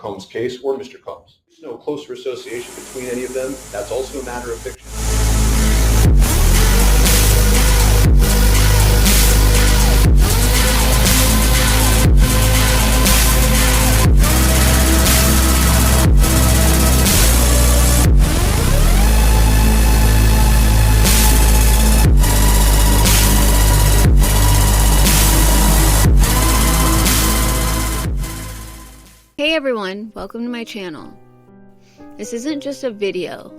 Combs' case or Mr. Combs. There's no closer association between any of them. That's also a matter of fiction. Hey everyone, welcome to my channel. This isn't just a video,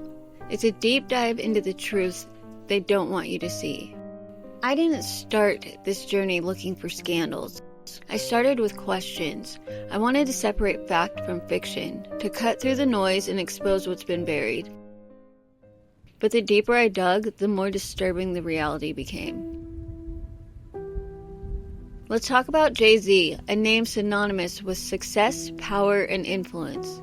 it's a deep dive into the truth they don't want you to see. I didn't start this journey looking for scandals. I started with questions. I wanted to separate fact from fiction, to cut through the noise and expose what's been buried. But the deeper I dug, the more disturbing the reality became. Let's talk about JayZ, a name synonymous with success, power, and influence.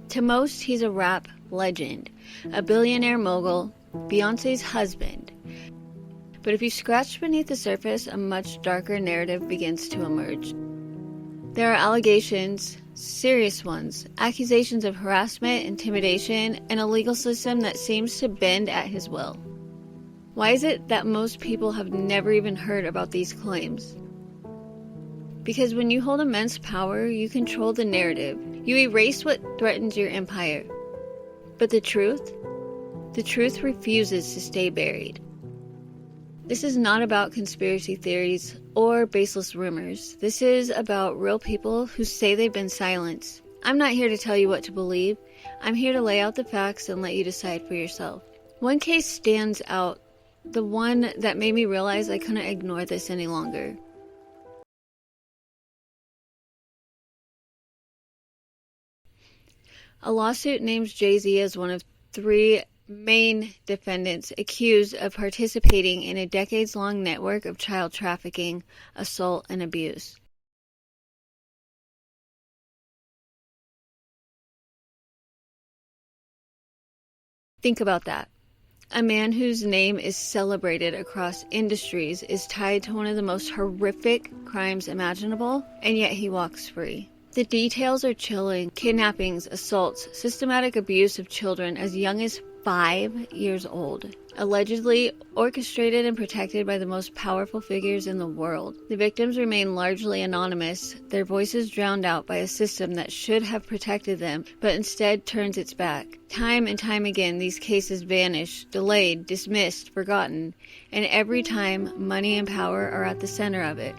To most, he's a rap legend, a billionaire mogul, Beyonce's husband. But if you scratch beneath the surface, a much darker narrative begins to emerge. There are allegations, serious ones, accusations of harassment, intimidation, and a legal system that seems to bend at his will. Why is it that most people have never even heard about these claims? Because when you hold immense power, you control the narrative. You erase what threatens your empire. But the truth refuses to stay buried. This is not about conspiracy theories or baseless rumors. This is about real people who say they've been silenced. I'm not here to tell you what to believe. I'm here to lay out the facts and let you decide for yourself. One case stands out. The one that made me realize I couldn't ignore this any longer. A lawsuit names JayZ as one of 3 main defendants accused of participating in a decades-long network of child trafficking, assault, and abuse. Think about that. A man whose name is celebrated across industries is tied to one of the most horrific crimes imaginable, and yet he walks free. The details are chilling. Kidnappings, assaults, systematic abuse of children as young as 5 years old, allegedly orchestrated and protected by the most powerful figures in the world. The victims remain largely anonymous, their voices drowned out by a system that should have protected them, but instead turns its back. Time and time again, these cases vanish, delayed, dismissed, forgotten, and every time, money and power are at the center of it.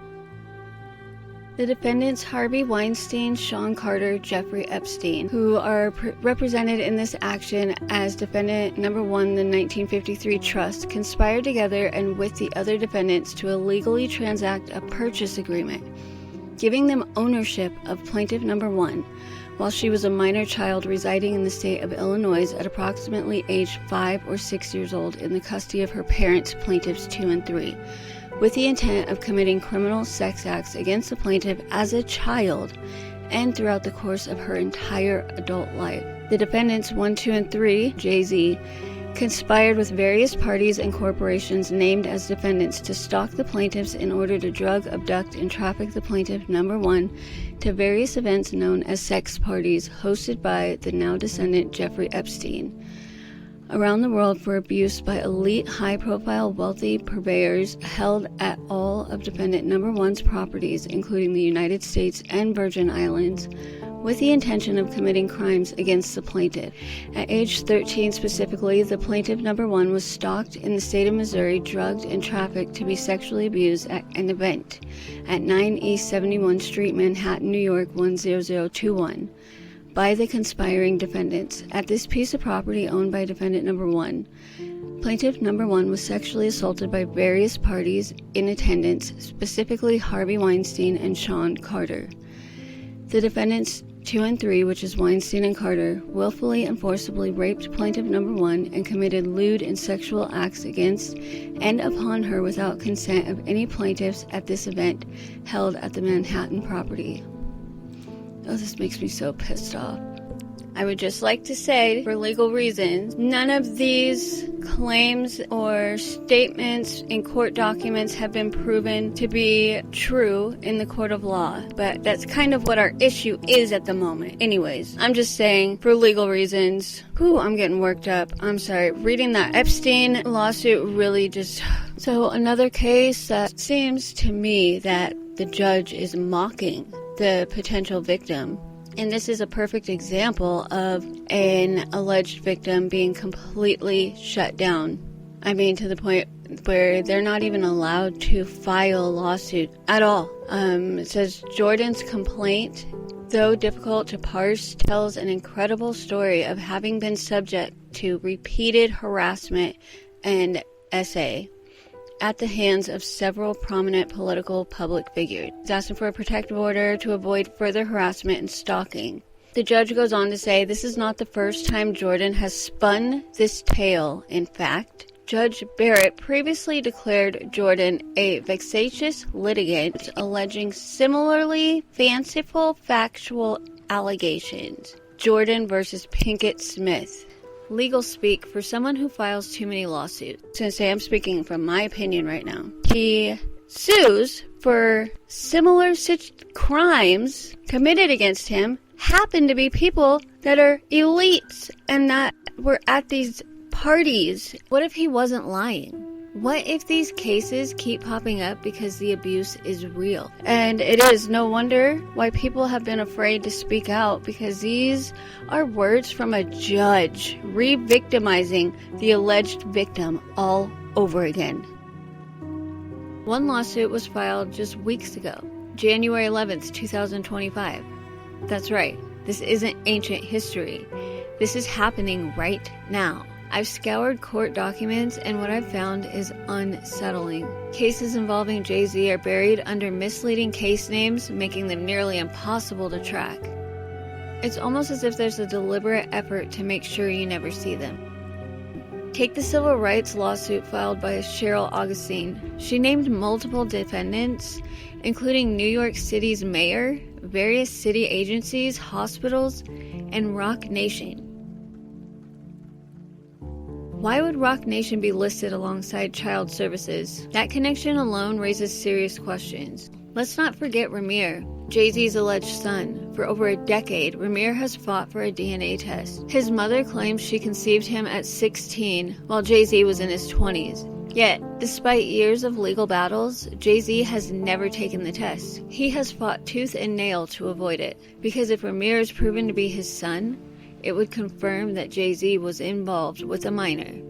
The defendants Harvey Weinstein, Sean Carter, Jeffrey Epstein, who are represented in this action as defendant number 1, the 1953 trust, conspired together and with the other defendants to illegally transact a purchase agreement, giving them ownership of plaintiff number 1, while she was a minor child residing in the state of Illinois at approximately age 5 or 6 years old in the custody of her parents, plaintiffs 2 and 3. With the intent of committing criminal sex acts against the plaintiff as a child and throughout the course of her entire adult life. The defendants 1, 2, and 3, JayZ, conspired with various parties and corporations named as defendants to stalk the plaintiffs in order to drug, abduct, and traffic the plaintiff number 1 to various events known as sex parties hosted by the now descendant Jeffrey Epstein around the world for abuse by elite, high-profile, wealthy purveyors held at all of defendant number 1's properties, including the United States and Virgin Islands, with the intention of committing crimes against the plaintiff. At age 13 specifically, the plaintiff number 1 was stalked in the state of Missouri, drugged, and trafficked to be sexually abused at an event at 9 East 71st Street, Manhattan, New York 10021. By the conspiring defendants. At this piece of property owned by defendant number 1, plaintiff number 1 was sexually assaulted by various parties in attendance, specifically Harvey Weinstein and Sean Carter. The defendants 2 and 3, which is Weinstein and Carter, willfully and forcibly raped plaintiff number 1 and committed lewd and sexual acts against and upon her without consent of any plaintiffs at this event held at the Manhattan property. Oh, this makes me so pissed off. I would just like to say, for legal reasons, none of these claims or statements in court documents have been proven to be true in the court of law. But that's kind of what our issue is at the moment. Anyways, I'm just saying, for legal reasons, I'm getting worked up. I'm sorry. Reading that Epstein lawsuit really just... So another case that seems to me that the judge is mocking the potential victim. And this is a perfect example of an alleged victim being completely shut down. I mean, to the point where they're not even allowed to file a lawsuit at all. It says Jordan's complaint, though difficult to parse, tells an incredible story of having been subject to repeated harassment and SA at the hands of several prominent political public figures. He's asking for a protective order to avoid further harassment and stalking. The judge goes on to say this is not the first time Jordan has spun this tale. In fact, Judge Barrett previously declared Jordan a vexatious litigant, alleging similarly fanciful factual allegations. Jordan versus Pinkett Smith. Legal speak for someone who files too many lawsuits. I'm going to say I'm speaking from my opinion right now. He sues for similar crimes committed against him happen to be people that are elites and that were at these parties. What if he wasn't lying? What if these cases keep popping up because the abuse is real? And it is no wonder why people have been afraid to speak out, because these are words from a judge re-victimizing the alleged victim all over again. One lawsuit was filed just weeks ago, January 11th, 2025. That's right, this isn't ancient history. This is happening right now. I've scoured court documents, and what I've found is unsettling. Cases involving JayZ are buried under misleading case names, making them nearly impossible to track. It's almost as if there's a deliberate effort to make sure you never see them. Take the civil rights lawsuit filed by Cheryl Augustine. She named multiple defendants, including New York City's mayor, various city agencies, hospitals, and Rock Nation. Why would Rock Nation be listed alongside child services? That connection alone raises serious questions. Let's not forget Ramir, JayZ's alleged son. For over a decade, Ramir has fought for a DNA test. His mother claims she conceived him at 16 while JayZ was in his 20s. Yet, despite years of legal battles, JayZ has never taken the test. He has fought tooth and nail to avoid it, because if Ramir is proven to be his son, it would confirm that JayZ was involved with a minor.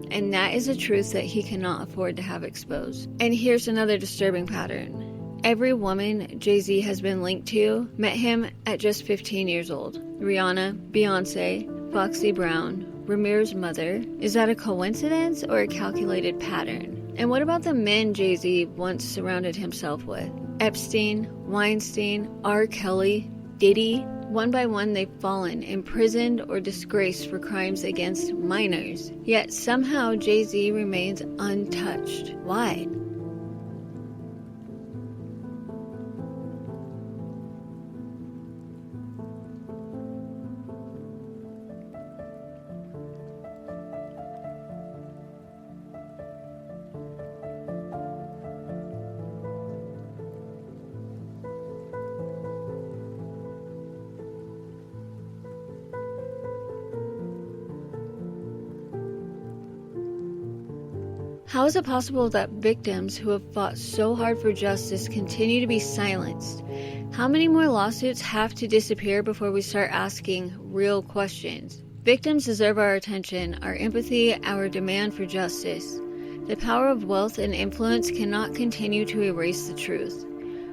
And that is a truth that he cannot afford to have exposed. And here's another disturbing pattern. Every woman JayZ has been linked to met him at just 15 years old. Rihanna, Beyonce, Foxy Brown, Ramir's mother. Is that a coincidence or a calculated pattern? And what about the men JayZ once surrounded himself with? Epstein, Weinstein, R. Kelly, Diddy. One by one, they've fallen, imprisoned, or disgraced for crimes against minors. Yet somehow JayZ remains untouched. Why? How is it possible that victims who have fought so hard for justice continue to be silenced? How many more lawsuits have to disappear before we start asking real questions? Victims deserve our attention, our empathy, our demand for justice. The power of wealth and influence cannot continue to erase the truth.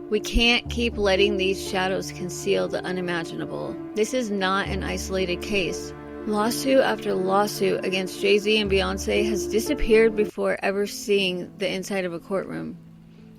We can't keep letting these shadows conceal the unimaginable. This is not an isolated case. Lawsuit after lawsuit against JayZ and Beyonce has disappeared before ever seeing the inside of a courtroom.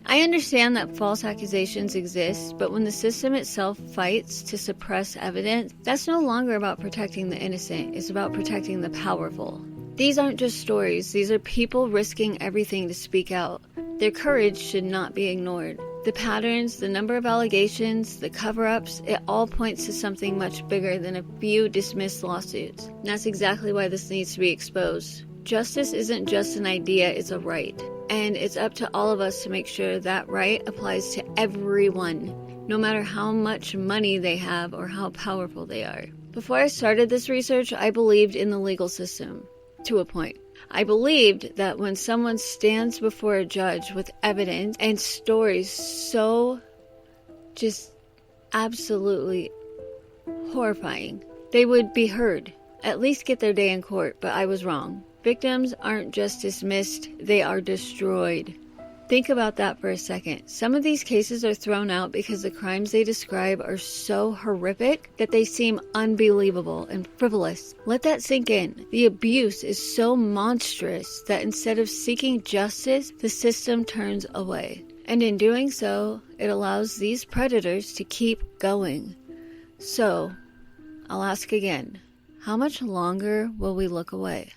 I understand that false accusations exist, but when the system itself fights to suppress evidence, that's no longer about protecting the innocent, it's about protecting the powerful. These aren't just stories, these are people risking everything to speak out. Their courage should not be ignored. The patterns, the number of allegations, the cover-ups, it all points to something much bigger than a few dismissed lawsuits. And that's exactly why this needs to be exposed. Justice isn't just an idea, it's a right. And it's up to all of us to make sure that right applies to everyone, no matter how much money they have or how powerful they are. Before I started this research, I believed in the legal system, to a point. I believed that when someone stands before a judge with evidence and stories so just absolutely horrifying, they would be heard, at least get their day in court, but I was wrong. Victims aren't just dismissed, they are destroyed. Think about that for a second. Some of these cases are thrown out because the crimes they describe are so horrific that they seem unbelievable and frivolous. Let that sink in. The abuse is so monstrous that instead of seeking justice, the system turns away. And in doing so, it allows these predators to keep going. So, I'll ask again, how much longer will we look away?